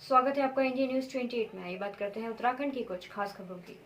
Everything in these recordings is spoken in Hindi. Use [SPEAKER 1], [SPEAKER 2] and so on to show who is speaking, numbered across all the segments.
[SPEAKER 1] स्वागत है आपका इंडिया न्यूज 28 में। आइए बात करते हैं उत्तराखंड की कुछ खास खबरों की।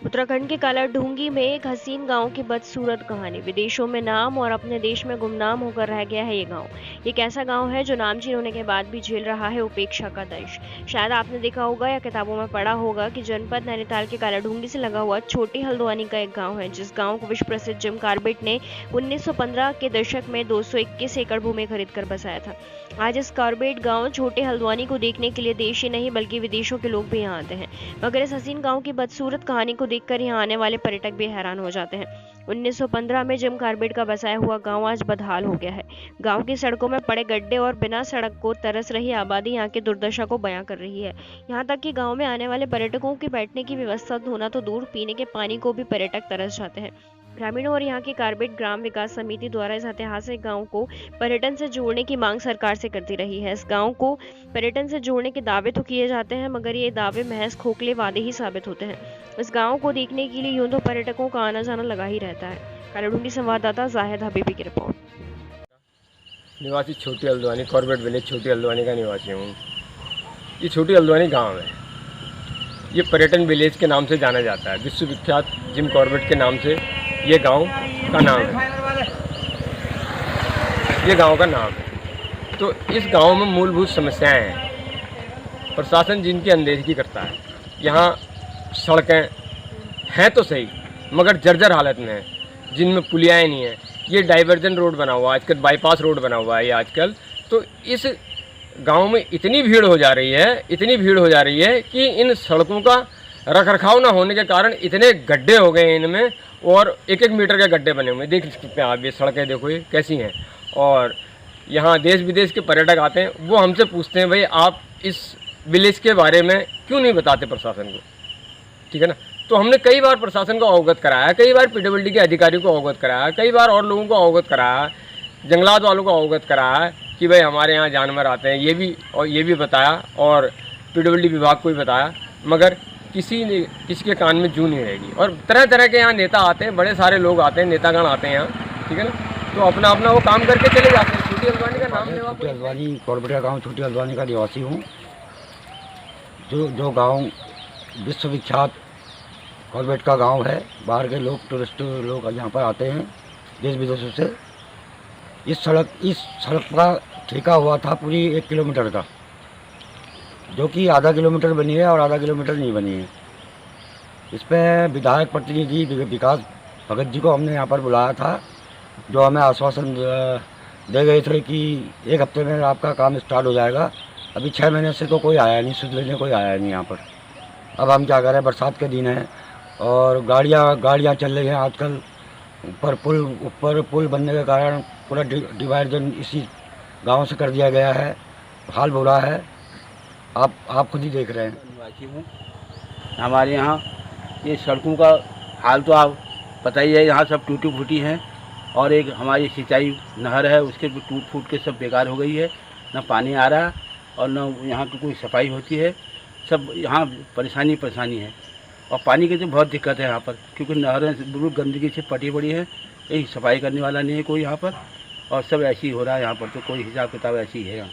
[SPEAKER 2] उत्तराखंड के कालाढूंगी में एक हसीन गांव की बदसूरत कहानी। विदेशों में नाम और अपने देश में गुमनाम होकर रह गया है ये गांव। एक ऐसा गांव है जो नामचीन होने के बाद भी झेल रहा है उपेक्षा का दंश। शायद आपने देखा होगा या किताबों में पढ़ा होगा कि जनपद नैनीताल के कालाढूंगी से लगा हुआ छोटी हल्द्वानी का एक गाँव है, जिस गाँव को विश्व प्रसिद्ध जिम कॉर्बेट ने 1915 के दशक में 221 एकड़ भूमि खरीद कर बसाया था। आज इस कॉर्बेट गांव छोटे हल्द्वानी को देखने के लिए देश ही नहीं बल्कि विदेशों के लोग भी यहाँ आते हैं। मगर इस हसीन गांव की बदसूरत कहानी को देखकर यहाँ आने वाले पर्यटक भी हैरान हो जाते हैं। 1915 में जिम कॉर्बेट का बसाया हुआ गांव आज बदहाल हो गया है। गांव की सड़कों में पड़े गड्ढे और बिना सड़क को तरस रही आबादी यहाँ की दुर्दशा को बयां कर रही है। यहाँ तक कि गांव में आने वाले पर्यटकों की बैठने की व्यवस्था होना तो दूर, पीने के पानी को भी पर्यटक तरस जाते हैं। ग्रामीणों और यहाँ की कॉर्बेट ग्राम विकास समिति द्वारा इस ऐतिहासिक गांव को पर्यटन से जोड़ने की मांग सरकार से करती रही है। इस गांव को पर्यटन से जोड़ने के दावे तो किए जाते हैं, मगर ये दावे महज खोखले वादे ही साबित होते हैं। इस गांव को देखने के लिए यूं तो पर्यटकों का आना जाना लगा ही रहता है। कालाढूंगी संवाददाता जाहिद हबीबी की रिपोर्ट।
[SPEAKER 3] निवासी छोटी हल्द्वानी, कॉर्बेट विलेज छोटी हल्द्वानी का निवासी हूँ। ये छोटी हल्द्वानी गांव है। ये पर्यटन विलेज के नाम से जाना जाता है। विश्व विख्यात जिम कॉर्बेट के नाम से ये गांव का नाम है। ये गांव का नाम है। तो इस गांव में मूलभूत समस्याएं हैं। प्रशासन जिनकी अनदेखी करता है। यहाँ सड़कें हैं तो सही, मगर जर्जर हालत में है, जिनमें पुलियाएँ नहीं हैं। ये डाइवर्जन रोड बना हुआ है आजकल, बाईपास रोड बना हुआ है ये आजकल। तो इस गांव में इतनी भीड़ हो जा रही है कि इन सड़कों का रखरखाव ना होने के कारण इतने गड्ढे हो गए इनमें, और 1-1 मीटर के गड्ढे बने हुए। देख सकते हैं आप, ये सड़कें देखो ये कैसी हैं। और यहाँ देश विदेश के पर्यटक आते हैं, वो हमसे पूछते हैं भाई आप इस विलेज के बारे में क्यों नहीं बताते प्रशासन को, ठीक है ना। तो हमने कई बार प्रशासन को अवगत कराया, कई बार पीडब्ल्यूडी के अधिकारी को अवगत कराया, कई बार और लोगों को अवगत कराया, जंगलात वालों को अवगत कराया कि भाई हमारे यहाँ जानवर आते हैं, ये भी बताया, और पीडब्ल्यूडी विभाग को भी बताया, मगर किसी के कान में जूं नहीं रहेगी। और तरह तरह के यहाँ नेता आते हैं, बड़े सारे लोग आते हैं, नेतागण आते हैं यहाँ, ठीक है ना। तो अपना अपना वो काम करके चले जाते हैं। छोटी हल्द्वानी का नाम लेवा,
[SPEAKER 4] छोटी हल्द्वानी कॉर्बेट का गाँव छोटी हल्द्वानी का निवासी हूँ। जो गाँव विश्व विख्यात कॉर्बेट का गाँव है। बाहर के लोग, टूरिस्ट लोग यहाँ पर आते हैं देश विदेशों से। इस सड़क का ठेका हुआ था पूरी 1 किलोमीटर का, जो कि आधा किलोमीटर बनी है और आधा किलोमीटर नहीं बनी है। इस पर विधायक प्रतिनिधि विकास भगत जी को हमने यहाँ पर बुलाया था, जो हमें आश्वासन दे गए थे कि 1 हफ्ते में आपका काम स्टार्ट हो जाएगा। अभी 6 महीने से तो कोई आया नहीं, सुध लेने कोई आया नहीं यहाँ पर। अब हम क्या करें, बरसात के दिन है और गाड़ियाँ चल रही हैं आजकल। ऊपर पुल बनने के कारण पूरा डिवाइडर इसी गाँव से कर दिया गया है। हाल बुरा है, आप खुद ही देख रहे हैं।
[SPEAKER 5] निवासी हूँ। हमारे यहाँ ये सड़कों का हाल तो आप पता ही है, यहाँ सब टूटी फूटी हैं, और एक हमारी सिंचाई नहर है उसके भी टूट फूट के सब बेकार हो गई है। न पानी आ रहा और न यहाँ की कोई सफाई होती है। सब यहाँ परेशानी है, और पानी की तो बहुत दिक्कत है यहाँ पर, क्योंकि नहरें बिल्कुल गंदगी से पटी पड़ी है। यही सफाई करने वाला नहीं है कोई यहाँ पर, और सब ऐसे ही हो रहा है यहाँ पर। तो कोई हिसाब किताब ऐसी ही है यहाँ।